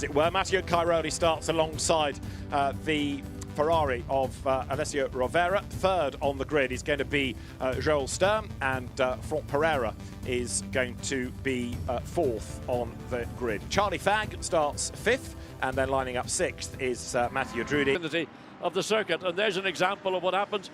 as it were. Matteo Cairoli starts alongside the Ferrari of Alessio Rovera. Third on the grid is going to be Joel Sturm, and Franck Pereira is going to be fourth on the grid. Charlie Fagg starts fifth, and then lining up sixth is Matthew Drudi. Of the circuit, and there's an example of what happens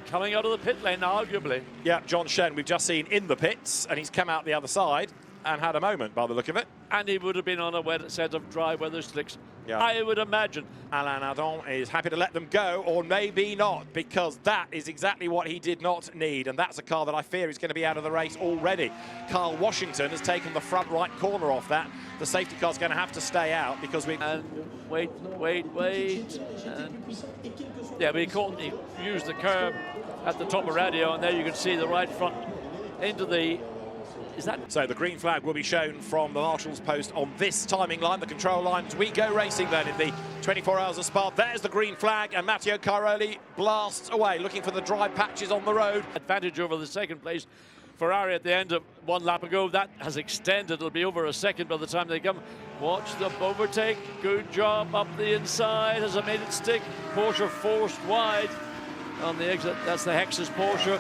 coming out of the pit lane, arguably. Yeah, John Shen, we've just seen in the pits, and he's come out the other side and had a moment by the look of it. And he would have been on a wet set of dry weather slicks, yeah, I would imagine. Alain Adon is happy to let them go, or maybe not, because that is exactly what he did not need, and that's a car that I fear is going to be out of the race already. Carl Washington has taken the front right corner off that. The safety car's going to have to stay out because we... And wait. And yeah, but he used the curb at the top of radio, and there you can see the right front into the... Is that... So the green flag will be shown from the marshal's post on this timing line, the control line, as we go racing then in the 24 hours of Spa. There's the green flag, and Matteo Cairoli blasts away, looking for the dry patches on the road. Advantage over the second place. Ferrari at the end of one lap ago, that has extended. It'll be over a second by the time they come. Watch the overtake. Good job up the inside. Has it made it stick? Porsche forced wide on the exit. That's the Hex's Porsche.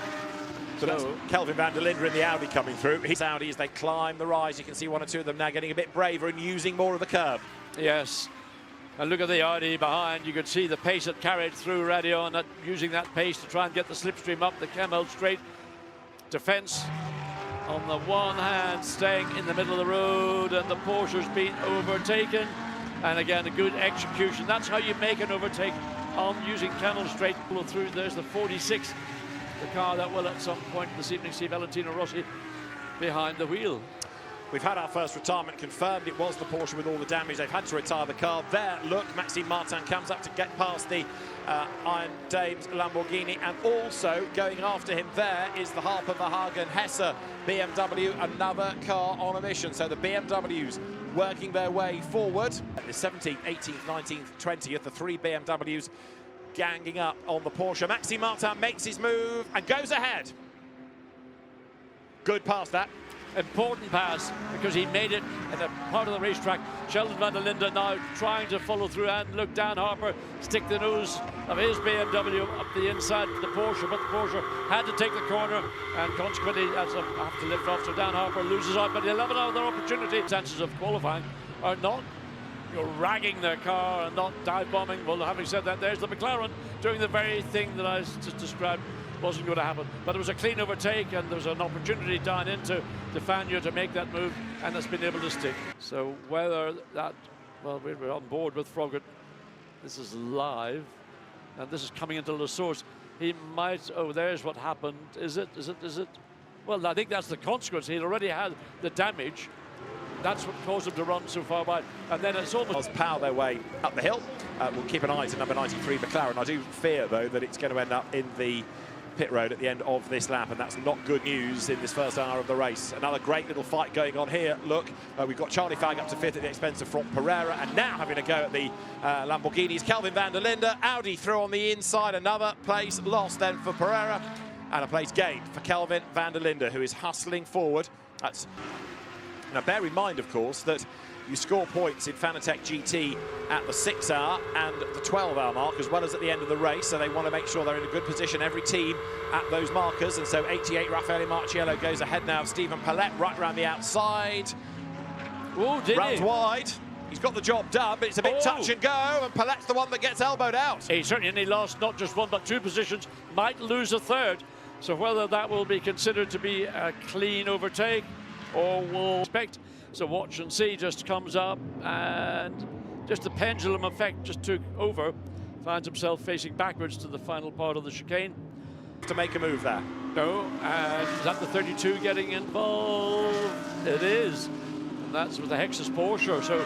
So that's Kelvin van der Linde in the Audi coming through. His Audi, as they climb the rise, you can see one or two of them now getting a bit braver and using more of the curb. Yes. And look at the Audi behind. You could see the pace it carried through radio, and using that pace to try and get the slipstream up the Kemmel straight. Defense on the one hand, staying in the middle of the road, and the Porsche's been overtaken. And again, a good execution. That's how you make an overtake on using Kemmel straight. Through there's the 46, the car that will at some point this evening see Valentino Rossi behind the wheel. We've had our first retirement confirmed. It was the Porsche with all the damage. They've had to retire the car. There, look, Maxime Martin comes up to get past the Iron Dames Lamborghini, and also going after him there is the Harper Verhagen Hesse BMW, another car on a mission. So the BMWs working their way forward. The 17th, 18th, 19th, 20th, the three BMWs ganging up on the Porsche. Maxime Martin makes his move and goes ahead. Good pass that. Important pass, because he made it at a part of the racetrack. Sheldon van der Linde now trying to follow through, and look, Dan Harper stick the nose of his BMW up the inside of the Porsche, but the Porsche had to take the corner, and consequently has to have to lift off. So Dan Harper loses out, but he'll have another opportunity. Chances of qualifying are not ragging their car and not dive bombing. Well, having said that, there's the McLaren doing the very thing that I just described wasn't going to happen. But it was a clean overtake, and there was an opportunity down into Fagnes to make that move, and it's been able to stick. So whether that, well, we're on board with Froggatt. This is live, and this is coming into the source. He might, oh, there's what happened. Is it? Well, I think that's the consequence. He'd already had the damage. That's what caused him to run so far wide. And then it's almost... power their way up the hill. We'll keep an eye to number 93 McLaren. I do fear, though, that it's going to end up in the pit road at the end of this lap, and that's not good news in this first hour of the race. Another great little fight going on here. Look, we've got Charlie Fagg up to fifth at the expense of Franck Pereira, and now having a go at the Lamborghinis. Kelvin van der Linde, Audi through on the inside. Another place lost then for Pereira, and a place gained for Kelvin van der Linde, who is hustling forward. That's... Now, bear in mind, of course, that you score points in Fanatec GT at the 6 hour and the 12 hour mark, as well as at the end of the race, so they want to make sure they're in a good position, every team, at those markers. And so 88 Raffaele Marciello goes ahead now of Stephen Palette right around the outside. Oh, did Runs he? wide. He's got the job done, but it's a bit touch and go, and Palette's the one that gets elbowed out. He certainly only lost not just one, but two positions, might lose a third. So whether that will be considered to be a clean overtake, or will expect, so watch and see. Just comes up, and just the pendulum effect just took over. Finds himself facing backwards to the final part of the chicane. To make a move there. No, and is that the 32 getting involved? It is, and that's with the Hexus Porsche. So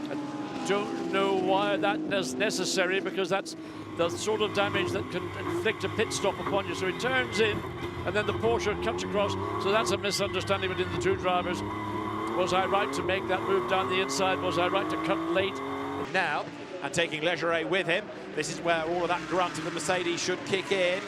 I don't know why that is necessary, because that's the sort of damage that can inflict a pit stop upon you. So he turns in, and then the Porsche cuts across. So that's a misunderstanding between the two drivers. Was I right to make that move down the inside? Was I right to cut late? Now, and taking Leggeret with him, this is where all of that grunt of the Mercedes should kick in.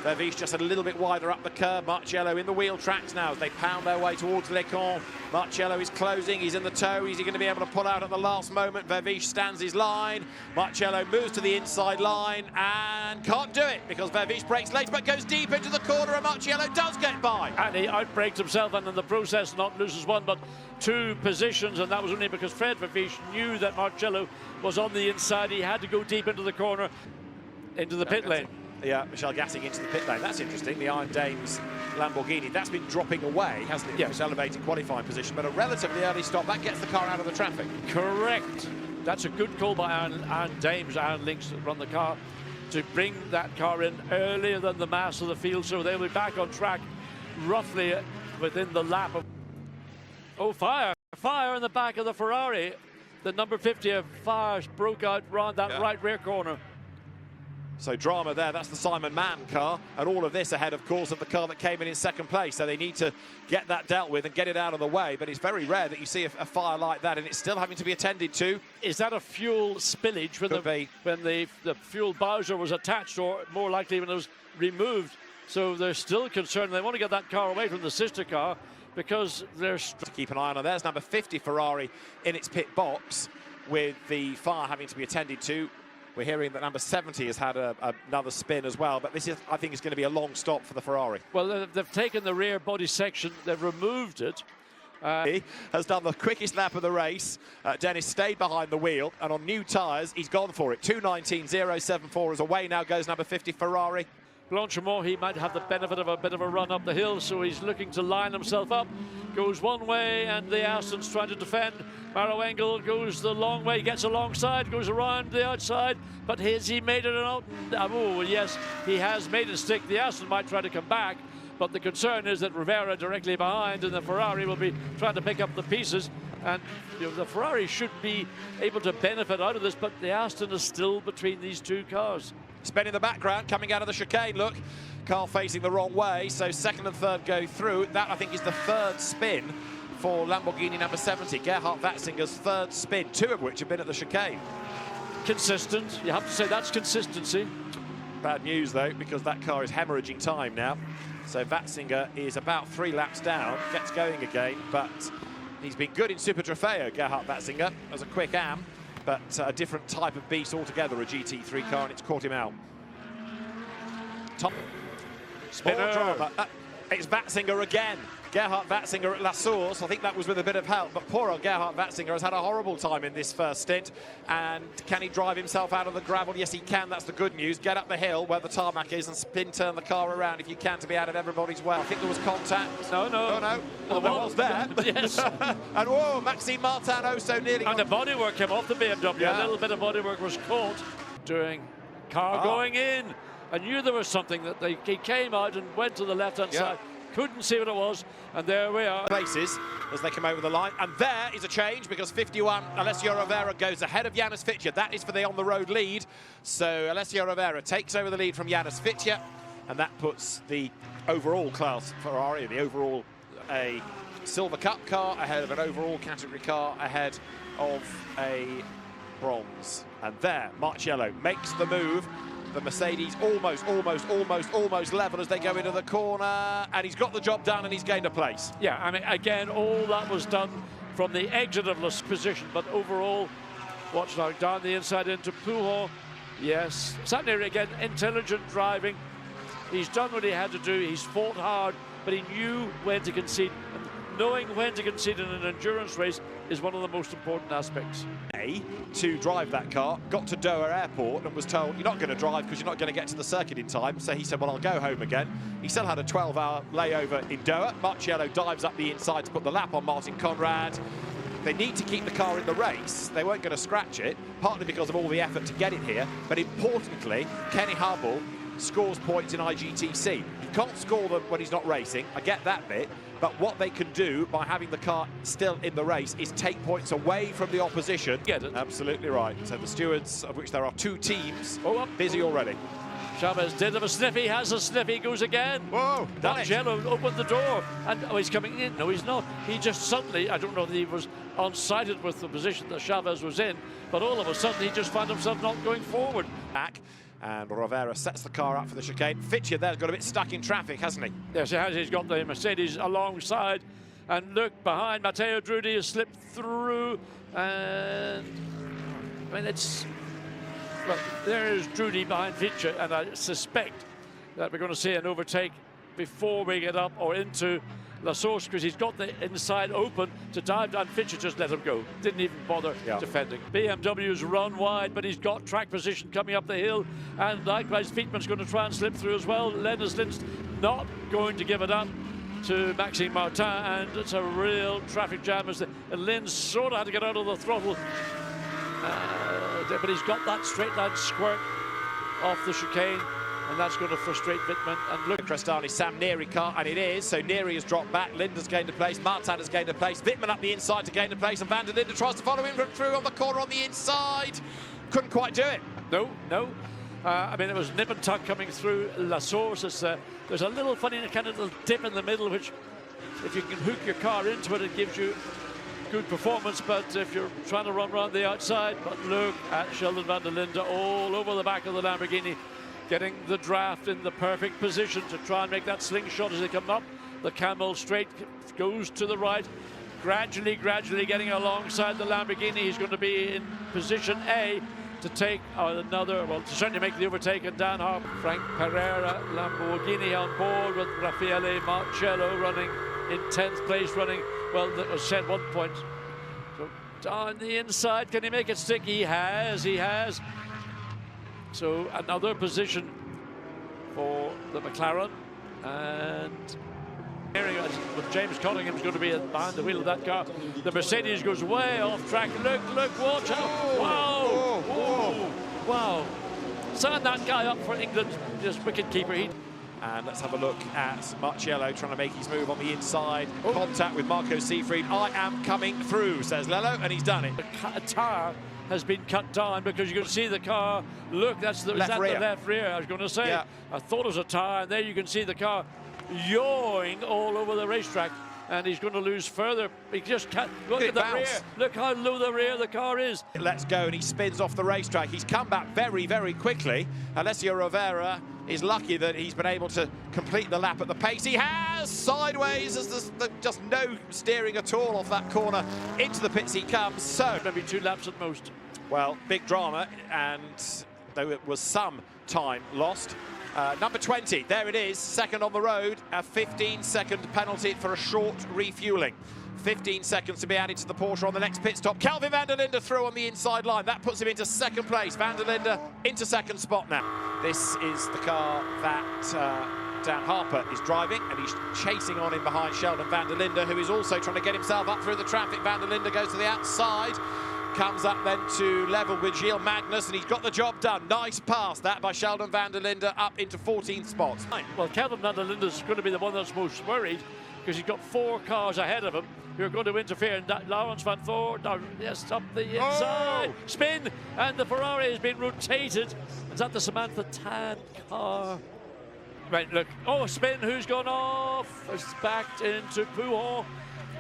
Verviche just a little bit wider up the curb. Marcello in the wheel tracks now as they pound their way towards Les Cons. Marcello is closing, he's in the toe, is he going to be able to pull out at the last moment? Verviche stands his line. Marcello moves to the inside line and can't do it because Verviche brakes late but goes deep into the corner and Marcello does get by. And he outbraked himself and in the process not loses one but two positions, and that was only because Fred Verviche knew that Marcello was on the inside. He had to go deep into the corner, into the pit lane. Yeah, Michel Gassing into the pit lane. That's interesting. The Iron Dames Lamborghini, that's been dropping away, hasn't it? Yes. It's elevated qualifying position, but a relatively early stop. That gets the car out of the traffic. Correct. That's a good call by Iron Dames, Iron Lynx that run the car, to bring that car in earlier than the mass of the field, so they'll be back on track roughly within the lap of... Oh, fire! Fire in the back of the Ferrari. The number 50 of fire broke out round that right rear corner. So drama there, that's the Simon Mann car, and all of this ahead, of course, of the car that came in second place. So they need to get that dealt with and get it out of the way, but it's very rare that you see a fire like that, and it's still having to be attended to. Is that a fuel spillage when the fuel bowser was attached, or more likely when it was removed? So they're still concerned. They want to get that car away from the sister car because they're... To keep an eye on. There's number 50 Ferrari in its pit box with the fire having to be attended to. We're hearing that number 70 has had another spin as well, but this is, I think, is going to be a long stop for the Ferrari. Well, they've taken the rear body section, they've removed it. He has done the quickest lap of the race. Dennis stayed behind the wheel, and on new tyres, he's gone for it. 2:19.074 is away now goes number 50 Ferrari. Blanchimont, he might have the benefit of a bit of a run up the hill, so he's looking to line himself up. Goes one way, and the Aston's trying to defend. Maro Engel goes the long way, gets alongside, goes around the outside, but has he made it out? Oh, yes, he has made it stick. The Aston might try to come back, but the concern is that Rivera directly behind, and the Ferrari will be trying to pick up the pieces. And the Ferrari should be able to benefit out of this, but the Aston is still between these two cars. Spin in the background, coming out of the chicane, look. Car facing the wrong way, so second and third go through. That, I think, is the third spin for Lamborghini number 70. Gerhard Watzinger's third spin, two of which have been at the chicane. Consistent, you have to say that's consistency. Bad news, though, because that car is hemorrhaging time now. So Watzinger is about 3 laps down, gets going again, but he's been good in Super Trofeo, Gerhard Watzinger, as a quick am, but a different type of beast altogether, a GT3 car, and it's caught him out. Top spinner. Drama. It's Watzinger again. Gerhard Watzinger at La Source. I think that was with a bit of help, but poor old Gerhard Watzinger has had a horrible time in this first stint. And can he drive himself out of the gravel? Yes, he can. That's the good news. Get up the hill where the tarmac is and spin turn the car around if you can to be out of everybody's way. I think there was contact. No. Well, there was there. Yes. And whoa, Maxime Martin oh so nearly. And the bodywork came off the BMW. Yeah. A little bit of bodywork was caught during car going in. I knew there was something that he came out and went to the left-hand side. Couldn't see what it was, and there we are. Places as they come over the line, and there is a change because 51 Alessio Rivera goes ahead of Janis Fitcher. That is for the on-the-road lead. So Alessio Rivera takes over the lead from Janis Fitcher, and that puts the overall class Ferrari, the overall a Silver Cup car ahead of an overall category car ahead of a bronze. And there, Marcello makes the move. The Mercedes almost level as they go into the corner, and he's got the job done and he's gained a place. Yeah, I mean, again, all that was done from the exit of the position, but overall, watch now, down the inside into Pujol. Yes, Santner again, intelligent driving. He's done what he had to do. He's fought hard, but he knew when to concede. And knowing when to concede in an endurance race is one of the most important aspects. To drive that car, got to Doha Airport and was told, you're not going to drive because you're not going to get to the circuit in time. So he said, well, I'll go home again. He still had a 12-hour layover in Doha. Marcello dives up the inside to put the lap on Martin Conrad. They need to keep the car in the race. They weren't going to scratch it, partly because of all the effort to get it here. But importantly, Kenny Hubble scores points in IGTC. You can't score them when he's not racing. I get that bit. But what they can do by having the car still in the race is take points away from the opposition. Get it. Absolutely right. So the stewards, of which there are 2 teams, busy already. Chavez did have a sniff. He has a sniff. He goes again. Whoa! Marcello opened the door, and he's coming in. No, he's not. He just suddenly, I don't know if he was unsighted with the position that Chavez was in, but all of a sudden he just found himself not going forward. Back. And Rivera sets the car up for the chicane. Fitcher there's got a bit stuck in traffic, hasn't he? Yes, he has. He's got the Mercedes alongside. And look behind, Matteo Drudi has slipped through. And I mean, well, there is Drudi behind Fitcher, and I suspect that we're going to see an overtake before we get up or into La Source, because he's got the inside open to dive down. Fitcher just let him go. Didn't even bother defending. BMW's run wide, but he's got track position coming up the hill. And likewise, Fietman's going to try and slip through as well. Lenners Lind's not going to give it up to Maxime Martin, and it's a real traffic jam as Lynn sort of had to get out of the throttle. But he's got that straight line squirt off the chicane, and that's going to frustrate Wittmann. And look, Crestani, Sam Neri car, and it is. So Neri has dropped back, Linda's gained a place, Martin has gained a place, Wittmann up the inside to gain a place, and Van der Linde tries to follow him through on the corner on the inside. Couldn't quite do it. No. I mean, it was nip and tuck coming through La Source. There's a little funny kind of little dip in the middle, which if you can hook your car into it, it gives you good performance. But if you're trying to run around the outside, but look at Sheldon Van der Linde all over the back of the Lamborghini, getting the draft in the perfect position to try and make that slingshot as they come up. The Camel straight goes to the right, gradually getting alongside the Lamborghini. He's going to be in position A to take to certainly make the overtake, and Dan Harper, Frank Pereira, Lamborghini on board with Raffaele Marcello running in 10th place, that was set 1 point. So down the inside, can he make it stick? He has. So another position for the McLaren, and with James Cunningham's going to be behind the wheel of that car. The Mercedes goes way off track. Look, watch out. Wow. Sign that guy up for England, just wicket keeper. And let's have a look at Marcello trying to make his move on the inside. Contact with Marco Siegfried. I am coming through, says Lello, and he's done it. A tyre has been cut down, because you can see the car. Look, that's the left rear. I was going to say, I thought it was a tyre, and there you can see the car yawing all over the racetrack, and he's going to lose further. He just can't. Look at the rear. Look how low the rear the car is. Let's go, and he spins off the racetrack. He's come back very, very quickly. Alessio Rivera is lucky that he's been able to complete the lap at the pace he has. Sideways, as there's just no steering at all off that corner. Into the pits he comes. So maybe 2 laps at most. Well, big drama, and though it was some time lost. Number 20, there it is, second on the road, a 15-second penalty for a short refueling. 15 seconds to be added to the Porsche on the next pit stop. Kelvin Van der Linde through on the inside line. That puts him into second place. Van der Linde into second spot now. This is the car that Dan Harper is driving, and he's chasing on in behind Sheldon Van der Linde, who is also trying to get himself up through the traffic. Van der Linde goes to the outside. Comes up then to level with Gilles Magnus, and he's got the job done. Nice pass, that by Sheldon Van der Linde, up into 14th spot. Well, Kelvin Van der Linde is going to be the one that's most worried, because he's got 4 cars ahead of him who are going to interfere. And Lawrence Van Voort, yes, up the inside. Spin, and the Ferrari has been rotated. Is that the Samantha Tan car? Right, look. Spin, who's gone off? It's backed into Pujol.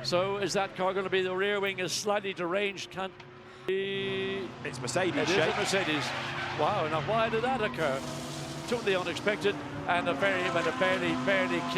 So is that car going to be, the rear wing is slightly deranged? It's Mercedes. It is a Mercedes. Wow, now why did that occur? Totally unexpected, and a barely kissed